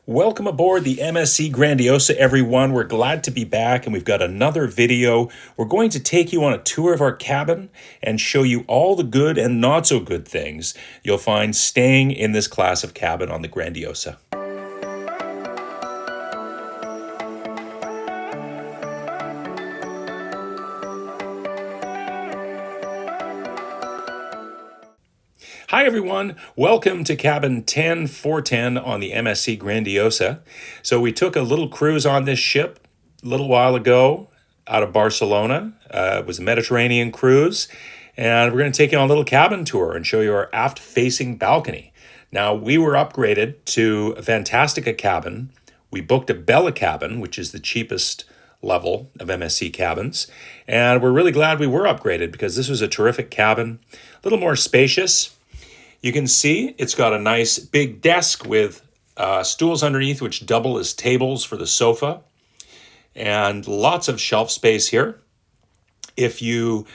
Welcome aboard the MSC Grandiosa, everyone. We're glad to be back, and we've got another video. We're going to take you on a tour of our cabin and show you all the good and not so good things you'll find staying in this class of cabin on the Grandiosa. Hi everyone, welcome to cabin 10410 on the MSC Grandiosa. So we took a little cruise on this ship a little while ago out of Barcelona. It was a Mediterranean cruise, and we're going to take you on a little cabin tour and show you our aft-facing balcony. Now, we were upgraded to a Fantastica cabin. We booked a Bella cabin, which is the cheapest level of MSC cabins, and we're really glad we were upgraded because this was a terrific cabin, a little more spacious. You can see it's got a nice big desk with stools underneath which double as tables for the sofa, and lots of shelf space here. If you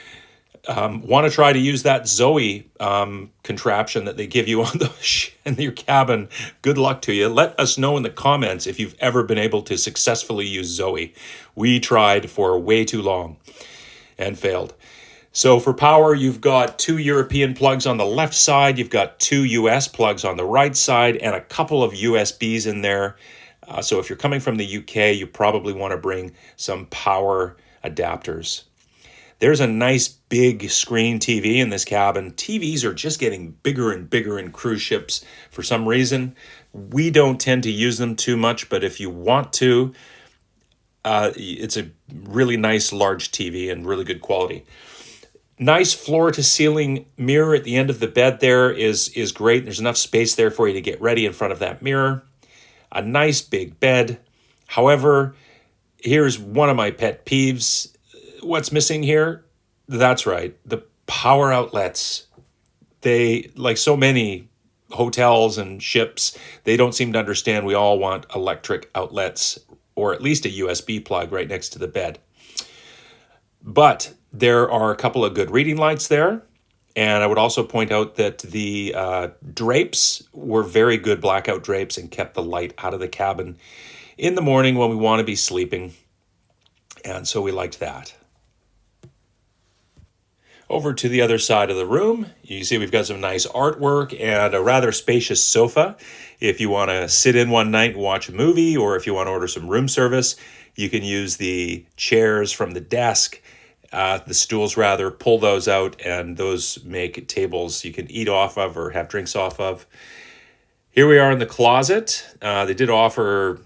want to try to use that Zoe contraption that they give you on in your cabin, good luck to you. Let us know in the comments if you've ever been able to successfully use Zoe. We tried for way too long and failed. So for power, you've got 2 European plugs on the left side, you've got 2 US plugs on the right side, and a couple of USBs in there. So if you're coming from the UK, you probably want to bring some power adapters. There's a nice big screen TV in this cabin. TVs are just getting bigger and bigger in cruise ships for some reason. We don't tend to use them too much, but if you want to, it's a really nice large TV and really good quality. Nice floor-to-ceiling mirror at the end of the bed there is great. There's enough space there for you to get ready in front of that mirror. A nice big bed. However, here's one of my pet peeves. What's missing here? That's right, the power outlets. They, like so many hotels and ships, they don't seem to understand we all want electric outlets, or at least a USB plug right next to the bed. But there are a couple of good reading lights there. And I would also point out that the drapes were very good blackout drapes and kept the light out of the cabin in the morning when we want to be sleeping. And so we liked that. Over to the other side of the room, you see we've got some nice artwork and a rather spacious sofa. If you want to sit in one night and watch a movie, or if you want to order some room service, you can use the chairs from the desk, the stools rather, pull those out, and those make tables you can eat off of or have drinks off of. Here we are in the closet. They did offer,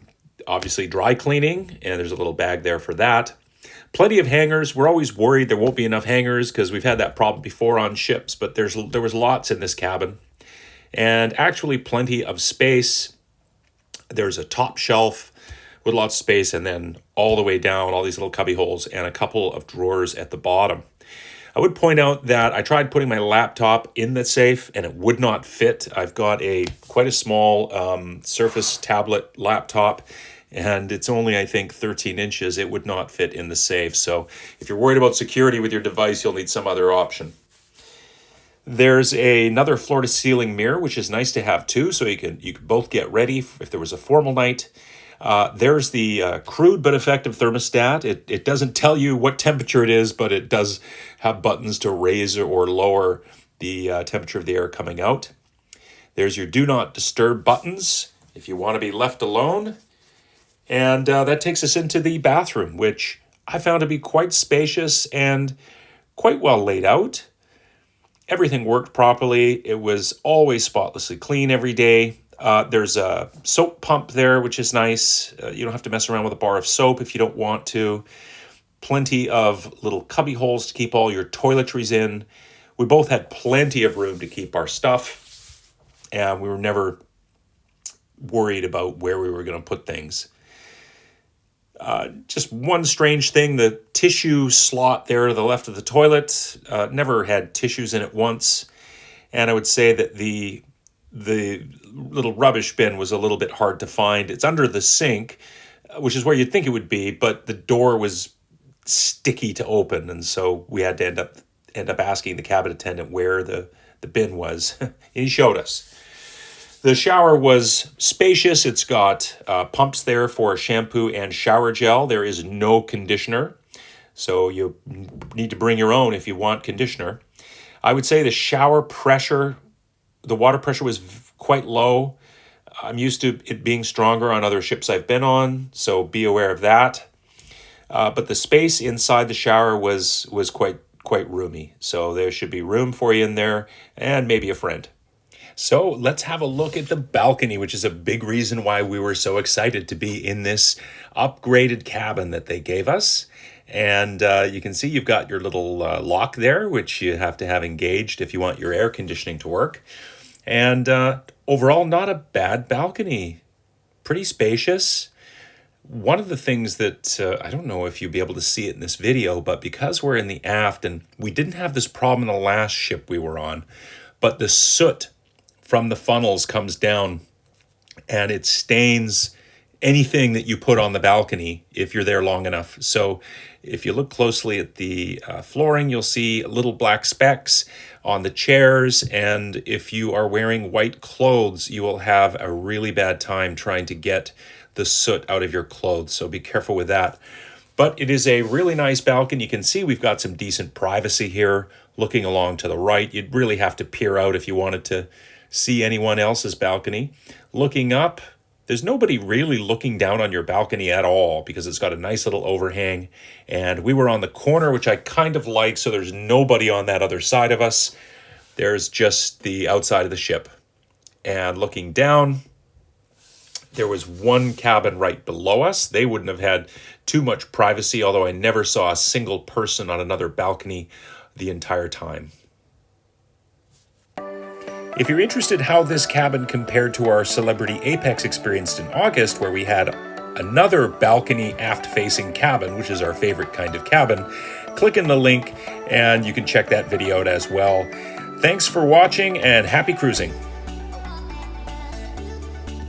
obviously, dry cleaning, and there's a little bag there for that. Plenty of hangers. We're always worried there won't be enough hangers because we've had that problem before on ships, but there was lots in this cabin. And actually plenty of space. There's a top shelf with lots of space, and then all the way down, all these little cubby holes, and a couple of drawers at the bottom. I would point out that I tried putting my laptop in the safe, and it would not fit. I've got quite a small Surface tablet laptop, and it's only, I think, 13 inches. It would not fit in the safe. So if you're worried about security with your device, you'll need some other option. There's another floor-to-ceiling mirror, which is nice to have too, so you could both get ready if there was a formal night. There's the crude but effective thermostat. It doesn't tell you what temperature it is, but it does have buttons to raise or lower the temperature of the air coming out. There's your do not disturb buttons if you want to be left alone. And that takes us into the bathroom, which I found to be quite spacious and quite well laid out. Everything worked properly. It was always spotlessly clean every day. There's a soap pump there, which is nice. You don't have to mess around with a bar of soap if you don't want to. Plenty of little cubby holes to keep all your toiletries in. We both had plenty of room to keep our stuff, and we were never worried about where we were going to put things. Just one strange thing, the tissue slot there to the left of the toilet, never had tissues in it once. And I would say that the little rubbish bin was a little bit hard to find. It's under the sink, which is where you'd think it would be, but the door was sticky to open, and so we had to end up asking the cabin attendant where the bin was. He showed us. The shower was spacious. It's got pumps there for shampoo and shower gel. There is no conditioner, so you need to bring your own if you want conditioner. I would say the shower pressure, the water pressure was quite low. I'm used to it being stronger on other ships I've been on, so be aware of that. But the space inside the shower was quite roomy, so there should be room for you in there and maybe a friend. So let's have a look at the balcony, which is a big reason why we were so excited to be in this upgraded cabin that they gave us. And you can see you've got your little lock there, which you have to have engaged if you want your air conditioning to work. And overall, not a bad balcony. Pretty spacious. One of the things that, I don't know if you'll be able to see it in this video, but because we're in the aft, and we didn't have this problem in the last ship we were on, but the soot from the funnels comes down and it stains anything that you put on the balcony if you're there long enough. So if you look closely at the flooring, you'll see little black specks on the chairs. And if you are wearing white clothes, you will have a really bad time trying to get the soot out of your clothes. So be careful with that. But it is a really nice balcony. You can see we've got some decent privacy here. Looking along to the right, you'd really have to peer out if you wanted to see anyone else's balcony. Looking up, there's nobody really looking down on your balcony at all because it's got a nice little overhang. And we were on the corner, which I kind of like, so there's nobody on that other side of us. There's just the outside of the ship. And looking down, there was one cabin right below us. They wouldn't have had too much privacy, although I never saw a single person on another balcony the entire time. If you're interested how this cabin compared to our Celebrity Apex experience in August, where we had another balcony aft-facing cabin, which is our favorite kind of cabin, click in the link and you can check that video out as well. Thanks for watching and happy cruising.